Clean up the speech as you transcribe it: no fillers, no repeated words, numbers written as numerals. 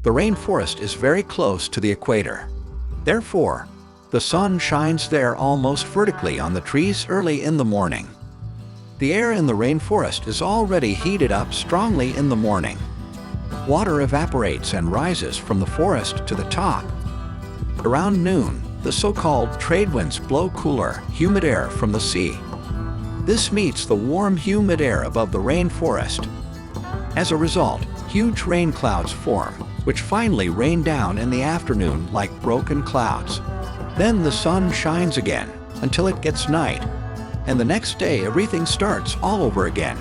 The rainforest is very close to the equator. Therefore, the sun shines there almost vertically on the trees early in the morning. The air in the rainforest is already heated up strongly in the morning. Water evaporates and rises from the forest to the top. Around noon, the so-called trade winds blow cooler, humid air from the sea. This meets the warm, humid air above the rainforest. As a result, huge rain clouds form, which finally rain down in the afternoon like broken clouds. Then the sun shines again until it gets night, and the next day everything starts all over again.